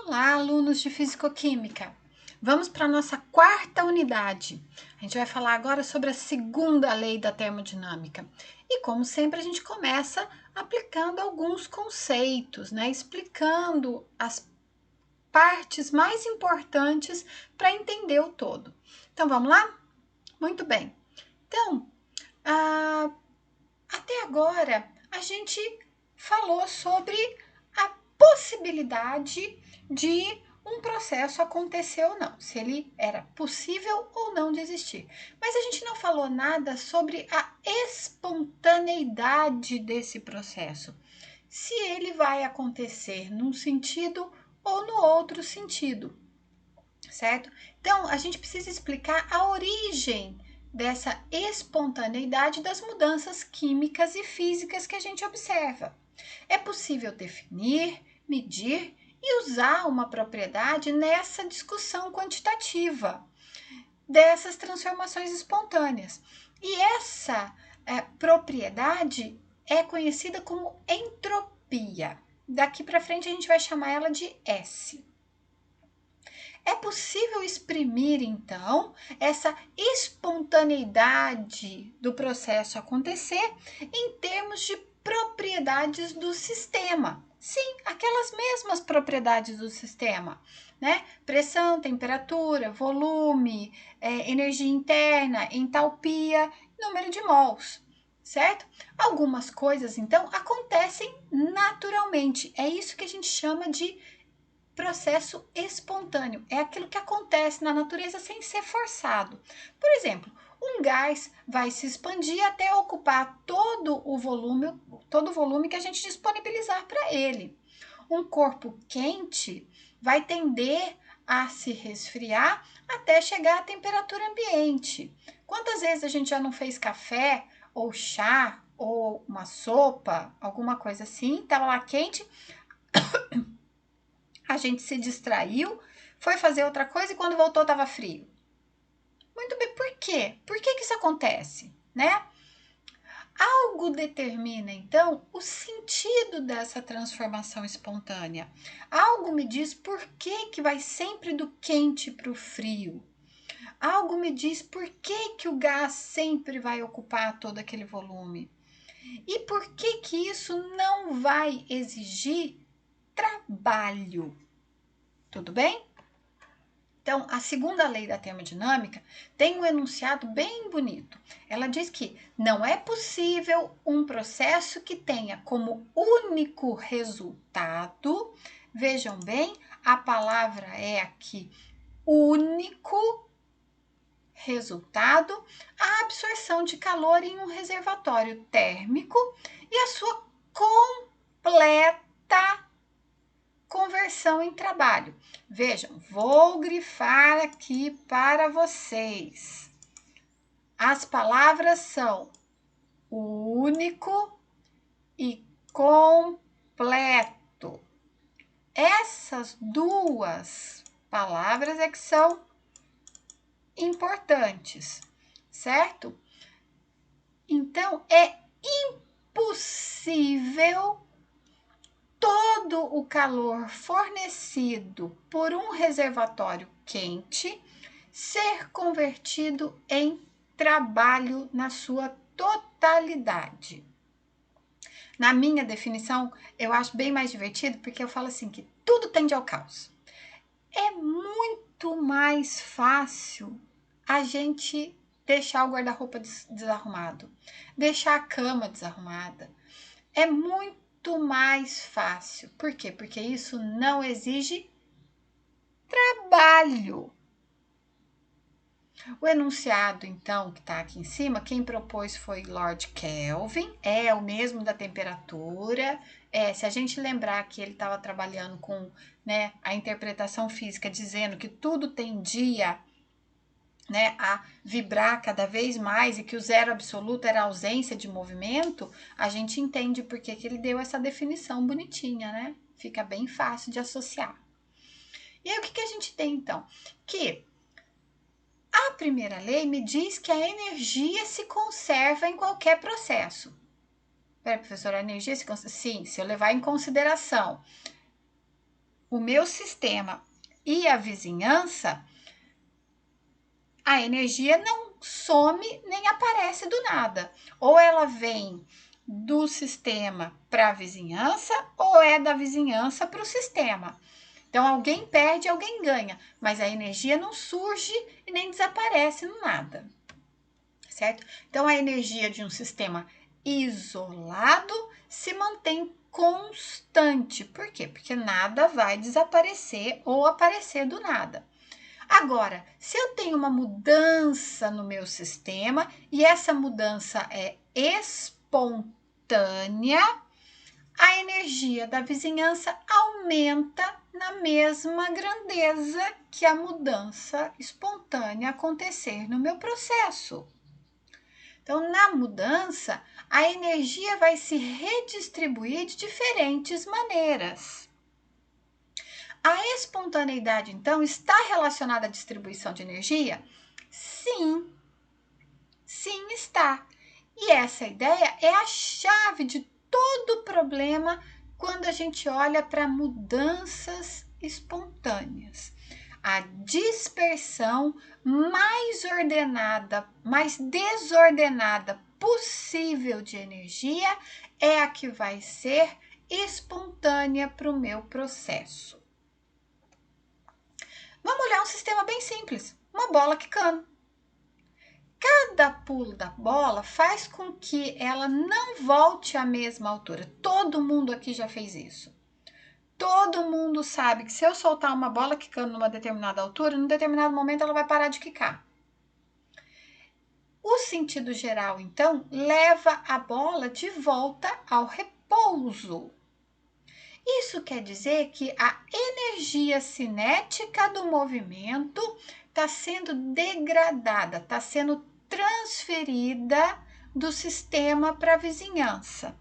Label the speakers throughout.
Speaker 1: Olá, alunos de Fisicoquímica! Vamos para a nossa quarta unidade. A gente vai falar agora sobre a segunda lei da termodinâmica. E, como sempre, a gente começa aplicando alguns conceitos, né? Explicando as partes mais importantes para entender o todo. Então, vamos lá? Muito bem. Então, até agora, a gente falou sobre a possibilidade de um processo acontecer ou não, se ele era possível ou não de existir. Mas a gente não falou nada sobre a espontaneidade desse processo, se ele vai acontecer num sentido ou no outro sentido, certo? Então, a gente precisa explicar a origem dessa espontaneidade das mudanças químicas e físicas que a gente observa. É possível definir, medir e usar uma propriedade nessa discussão quantitativa dessas transformações espontâneas. E essa propriedade é conhecida como entropia. Daqui para frente a gente vai chamar ela de S. É possível exprimir, então, essa espontaneidade do processo acontecer em termos de propriedades do sistema. Sim, aquelas mesmas propriedades do sistema, né? Pressão, temperatura, volume, energia interna, entalpia, número de mols, certo? Algumas coisas, então, acontecem naturalmente. É isso que a gente chama de processo espontâneo. É aquilo que acontece na natureza sem ser forçado. Por exemplo, um gás vai se expandir até ocupar todo o volume que a gente disponibilizar para ele. Um corpo quente vai tender a se resfriar até chegar à temperatura ambiente. Quantas vezes a gente já não fez café ou chá ou uma sopa, alguma coisa assim, estava lá quente, a gente se distraiu, foi fazer outra coisa e quando voltou estava frio. Muito bem, por quê? Por que isso acontece, né? Algo determina, então, o sentido dessa transformação espontânea. Algo me diz por que vai sempre do quente para o frio. Algo me diz por que o gás sempre vai ocupar todo aquele volume. E por que isso não vai exigir trabalho. Tudo bem? Então, a segunda lei da termodinâmica tem um enunciado bem bonito. Ela diz que não é possível um processo que tenha como único resultado, vejam bem, a palavra é aqui único resultado, a absorção de calor em um reservatório térmico e a sua completa conversão em trabalho. Vejam, vou grifar aqui para vocês. As palavras são único e completo. Essas duas palavras é que são importantes, certo? Então, é impossível todo o calor fornecido por um reservatório quente ser convertido em trabalho na sua totalidade. Na minha definição, eu acho bem mais divertido porque eu falo assim que tudo tende ao caos. É muito mais fácil a gente deixar o guarda-roupa desarrumado, deixar a cama desarrumada. É muito mais fácil. Por quê? Porque isso não exige trabalho. O enunciado, então, que está aqui em cima, quem propôs foi Lord Kelvin, é o mesmo da temperatura. Se a gente lembrar que ele estava trabalhando com, né, a interpretação física, dizendo que tudo tendia, né, a vibrar cada vez mais e que o zero absoluto era a ausência de movimento, a gente entende por que ele deu essa definição bonitinha, né? Fica bem fácil de associar. E aí, o que a gente tem, então? Que a primeira lei me diz que a energia se conserva em qualquer processo. Peraí, professora, a energia se conserva? Sim, se eu levar em consideração o meu sistema e a vizinhança, a energia não some nem aparece do nada. Ou ela vem do sistema para a vizinhança, ou é da vizinhança para o sistema. Então, alguém perde, alguém ganha, mas a energia não surge e nem desaparece no nada, certo? Então, a energia de um sistema isolado se mantém constante. Por quê? Porque nada vai desaparecer ou aparecer do nada. Agora, se eu tenho uma mudança no meu sistema e essa mudança é espontânea, a energia da vizinhança aumenta na mesma grandeza que a mudança espontânea acontecer no meu processo. Então, na mudança, a energia vai se redistribuir de diferentes maneiras. A espontaneidade, então, está relacionada à distribuição de energia? Sim, sim está. E essa ideia é a chave de todo problema quando a gente olha para mudanças espontâneas. A dispersão mais ordenada, mais desordenada possível de energia é a que vai ser espontânea para o meu processo. Vamos olhar um sistema bem simples, uma bola quicando. Cada pulo da bola faz com que ela não volte à mesma altura. Todo mundo aqui já fez isso. Todo mundo sabe que se eu soltar uma bola quicando numa determinada altura, num determinado momento ela vai parar de quicar. O sentido geral, então, leva a bola de volta ao repouso. Isso quer dizer que a energia cinética do movimento está sendo degradada, está sendo transferida do sistema para a vizinhança.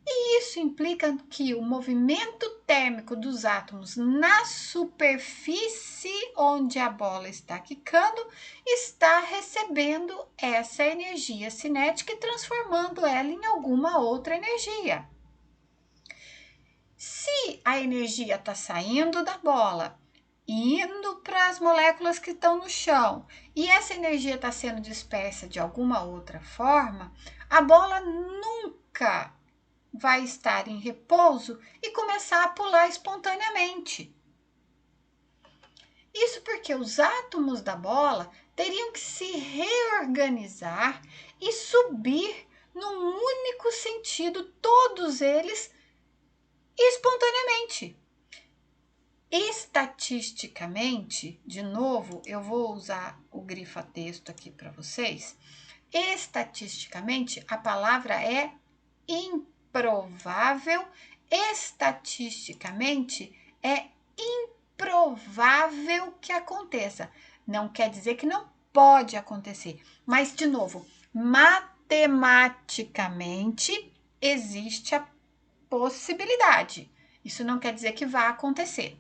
Speaker 1: E isso implica que o movimento térmico dos átomos na superfície onde a bola está quicando está recebendo essa energia cinética e transformando ela em alguma outra energia. Se a energia está saindo da bola, indo para as moléculas que estão no chão, e essa energia está sendo dispersa de alguma outra forma, a bola nunca vai estar em repouso e começar a pular espontaneamente. Isso porque os átomos da bola teriam que se reorganizar e subir num único sentido, todos eles espontaneamente. Estatisticamente, de novo, eu vou usar o grifa-texto aqui para vocês. Estatisticamente, a palavra é improvável. Estatisticamente, é improvável que aconteça. Não quer dizer que não pode acontecer, mas, de novo, matematicamente existe a possibilidade. Isso não quer dizer que vai acontecer.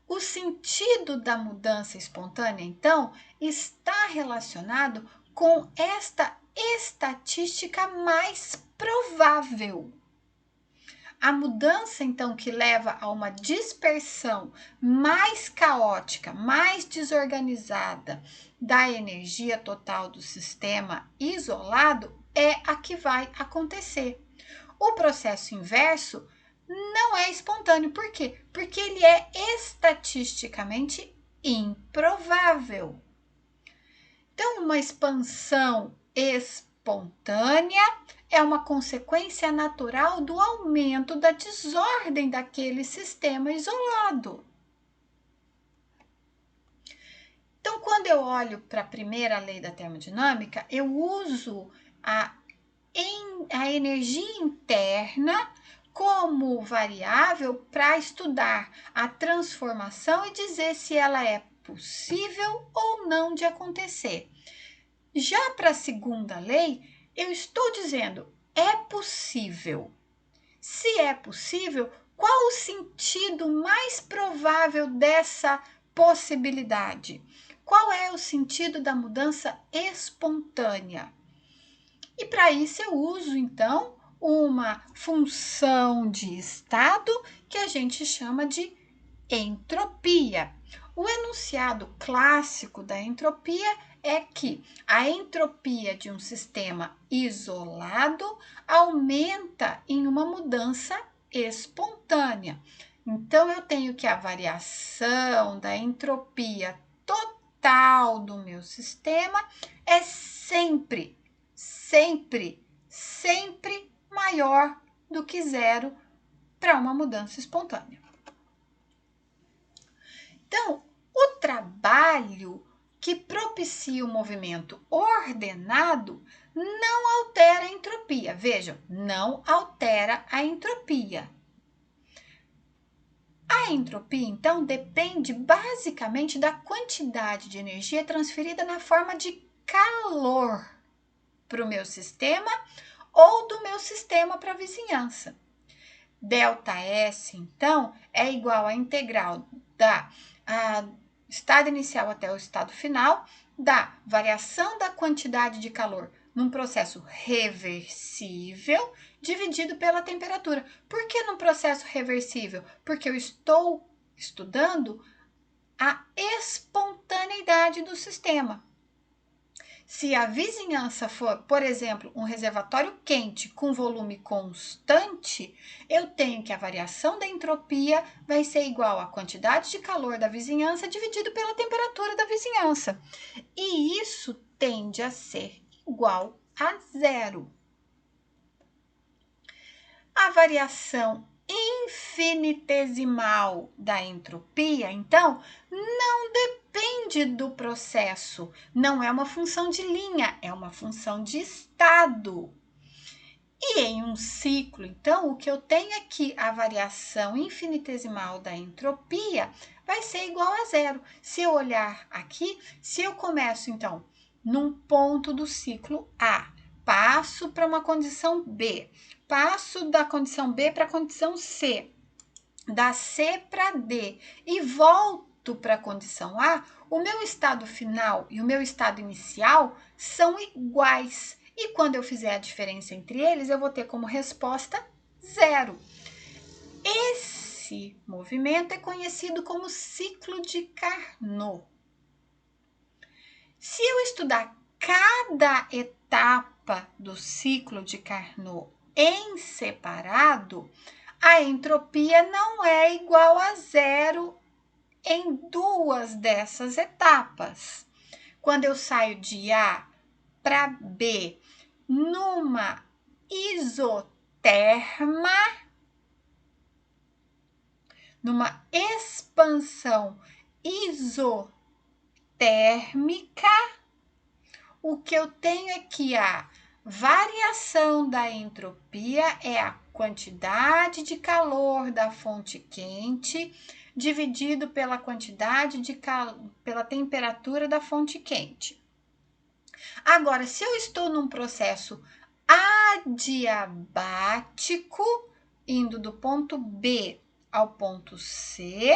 Speaker 1: O sentido da mudança espontânea, então, está relacionado com esta estatística mais provável. A mudança, então, que leva a uma dispersão mais caótica, mais desorganizada da energia total do sistema isolado é a que vai acontecer. O processo inverso não é espontâneo. Por quê? Porque ele é estatisticamente improvável. Então, uma expansão espontânea é uma consequência natural do aumento da desordem daquele sistema isolado. Então, quando eu olho para a primeira lei da termodinâmica, eu uso a energia interna como variável para estudar a transformação e dizer se ela é possível ou não de acontecer. Já para a segunda lei, eu estou dizendo é possível. Se é possível, qual o sentido mais provável dessa possibilidade? Qual é o sentido da mudança espontânea? E para isso eu uso, então, uma função de estado que a gente chama de entropia. O enunciado clássico da entropia é que a entropia de um sistema isolado aumenta em uma mudança espontânea. Então, eu tenho que a variação da entropia total do meu sistema é sempre, sempre, sempre maior do que zero para uma mudança espontânea. Então, o trabalho que propicia o movimento ordenado não altera a entropia. Vejam, não altera a entropia. A entropia, então, depende basicamente da quantidade de energia transferida na forma de calor para o meu sistema ou do meu sistema para a vizinhança. ΔS, então, é igual à integral da estado inicial até o estado final, da variação da quantidade de calor num processo reversível dividido pela temperatura. Por que num processo reversível? Porque eu estou estudando a espontaneidade do sistema. Se a vizinhança for, por exemplo, um reservatório quente com volume constante, eu tenho que a variação da entropia vai ser igual à quantidade de calor da vizinhança dividido pela temperatura da vizinhança. E isso tende a ser igual a zero. A variação infinitesimal da entropia, então, não depende do processo, não é uma função de linha, é uma função de estado. E em um ciclo, então, o que eu tenho é que a variação infinitesimal da entropia vai ser igual a zero. Se eu olhar aqui, se eu começo, então, num ponto do ciclo A, passo para uma condição B, passo da condição B para a condição C, da C para D e volto para a condição A, o meu estado final e o meu estado inicial são iguais. E quando eu fizer a diferença entre eles, eu vou ter como resposta zero. Esse movimento é conhecido como ciclo de Carnot. Se eu estudar cada etapa do ciclo de Carnot em separado, a entropia não é igual a zero em duas dessas etapas. Quando eu saio de A para B numa isoterma, numa expansão isotérmica, o que eu tenho é que a variação da entropia é a quantidade de calor da fonte quente dividido pela quantidade de pela temperatura da fonte quente. Agora, se eu estou num processo adiabático, indo do ponto B ao ponto C,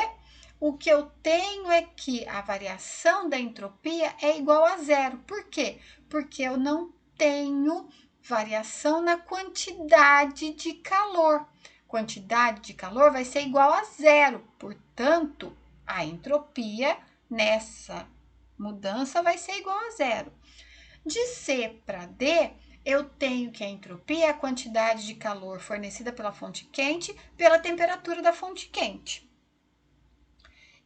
Speaker 1: o que eu tenho é que a variação da entropia é igual a zero. Por quê? Porque eu não tenho variação na quantidade de calor. Quantidade de calor vai ser igual a zero. Portanto, a entropia nessa mudança vai ser igual a zero. De C para D, eu tenho que a entropia é a quantidade de calor fornecida pela fonte quente pela temperatura da fonte quente.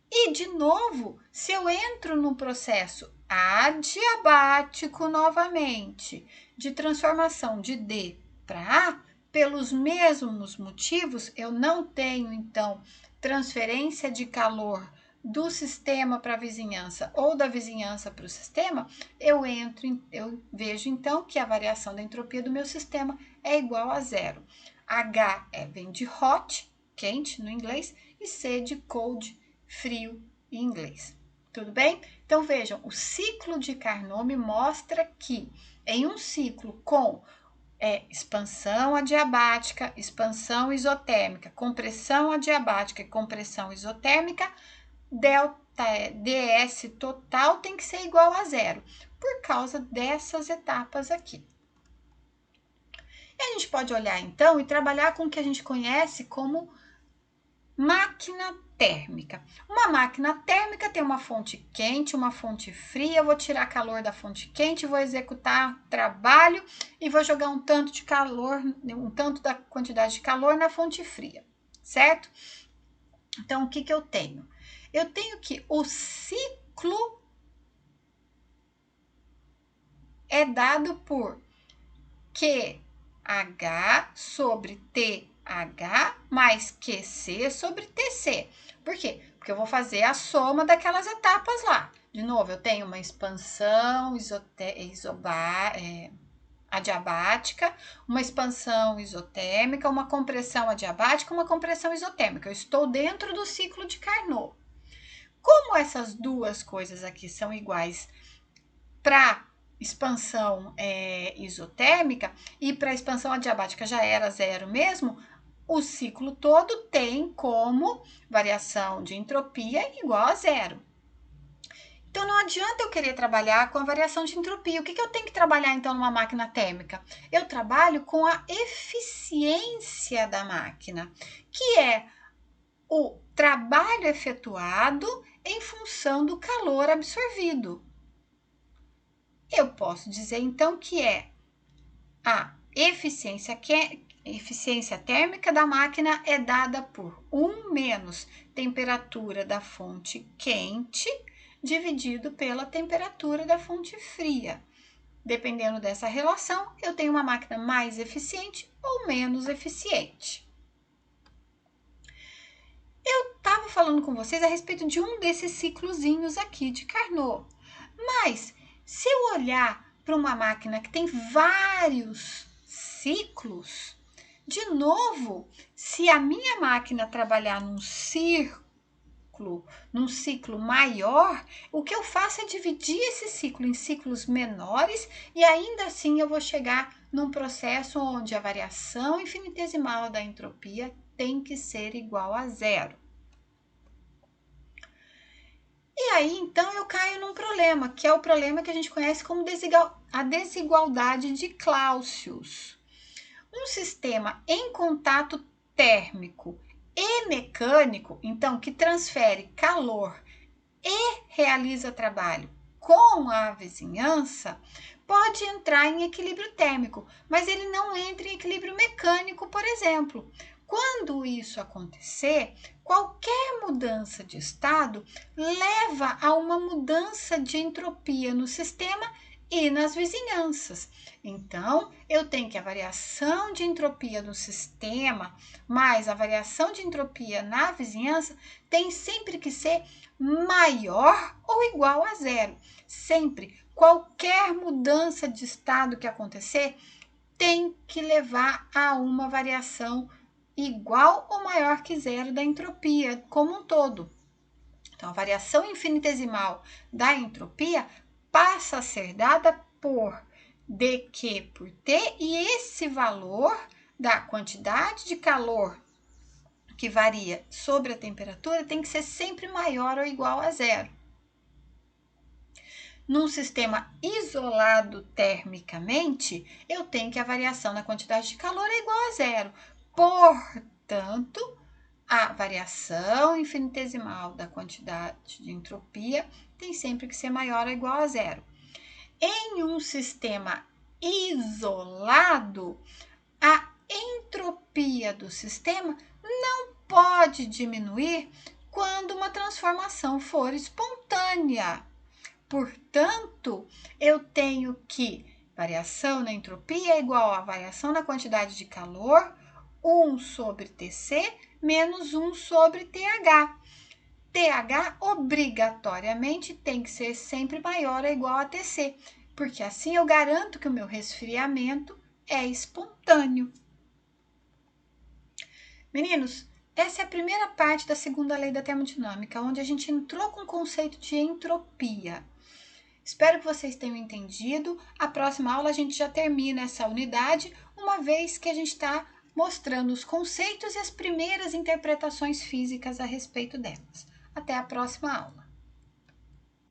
Speaker 1: E, de novo, se eu entro no processo adiabático novamente, de transformação de D para A, pelos mesmos motivos, eu não tenho, então, transferência de calor do sistema para a vizinhança ou da vizinhança para o sistema, eu vejo, então, que a variação da entropia do meu sistema é igual a zero. H vem de hot, quente no inglês, e C de cold, frio em inglês. Tudo bem? Então, vejam, o ciclo de Carnot me mostra que em um ciclo com expansão adiabática, expansão isotérmica, compressão adiabática e compressão isotérmica, ΔS total tem que ser igual a zero, por causa dessas etapas aqui. E a gente pode olhar, então, e trabalhar com o que a gente conhece como máquina térmica. Uma máquina térmica tem uma fonte quente, uma fonte fria. Eu vou tirar calor da fonte quente, vou executar trabalho e vou jogar um tanto de calor, um tanto da quantidade de calor na fonte fria, certo? Então, o que eu tenho? Eu tenho que o ciclo é dado por QH sobre TH mais QC sobre TC. Por quê? Porque eu vou fazer a soma daquelas etapas lá. De novo, eu tenho uma expansão adiabática, uma expansão isotérmica, uma compressão adiabática, uma compressão isotérmica. Eu estou dentro do ciclo de Carnot. Como essas duas coisas aqui são iguais para expansão isotérmica e para expansão adiabática já era zero mesmo, o ciclo todo tem como variação de entropia igual a zero. Então, não adianta eu querer trabalhar com a variação de entropia. O que eu tenho que trabalhar, então, numa máquina térmica? Eu trabalho com a eficiência da máquina, que é o trabalho efetuado em função do calor absorvido. Eu posso dizer, então, que é a eficiência térmica da máquina é dada por 1 menos temperatura da fonte quente dividido pela temperatura da fonte fria. Dependendo dessa relação, eu tenho uma máquina mais eficiente ou menos eficiente. Eu estava falando com vocês a respeito de um desses ciclozinhos aqui de Carnot, mas se eu olhar para uma máquina que tem vários ciclos, de novo, se a minha máquina trabalhar num ciclo maior, o que eu faço é dividir esse ciclo em ciclos menores e ainda assim eu vou chegar num processo onde a variação infinitesimal da entropia tem que ser igual a zero. E aí, então, eu caio num problema, que é o problema que a gente conhece como a desigualdade de Clausius. Um sistema em contato térmico e mecânico, então, que transfere calor e realiza trabalho com a vizinhança, pode entrar em equilíbrio térmico, mas ele não entra em equilíbrio mecânico, por exemplo. Quando isso acontecer, qualquer mudança de estado leva a uma mudança de entropia no sistema e nas vizinhanças. Então, eu tenho que a variação de entropia do sistema mais a variação de entropia na vizinhança tem sempre que ser maior ou igual a zero. Sempre, qualquer mudança de estado que acontecer tem que levar a uma variação igual ou maior que zero da entropia como um todo. Então, a variação infinitesimal da entropia passa a ser dada por dQ por T, e esse valor da quantidade de calor que varia sobre a temperatura tem que ser sempre maior ou igual a zero. Num sistema isolado termicamente, eu tenho que a variação na quantidade de calor é igual a zero. Portanto, a variação infinitesimal da quantidade de entropia tem sempre que ser maior ou igual a zero. Em um sistema isolado, a entropia do sistema não pode diminuir quando uma transformação for espontânea. Portanto, eu tenho que variação na entropia é igual a variação na quantidade de calor, 1 sobre Tc menos 1 sobre TH. TH obrigatoriamente tem que ser sempre maior ou igual a Tc, porque assim eu garanto que o meu resfriamento é espontâneo. Meninos, essa é a primeira parte da segunda lei da termodinâmica, onde a gente entrou com o conceito de entropia. Espero que vocês tenham entendido. A próxima aula a gente já termina essa unidade, uma vez que a gente está mostrando os conceitos e as primeiras interpretações físicas a respeito delas. Até a próxima aula.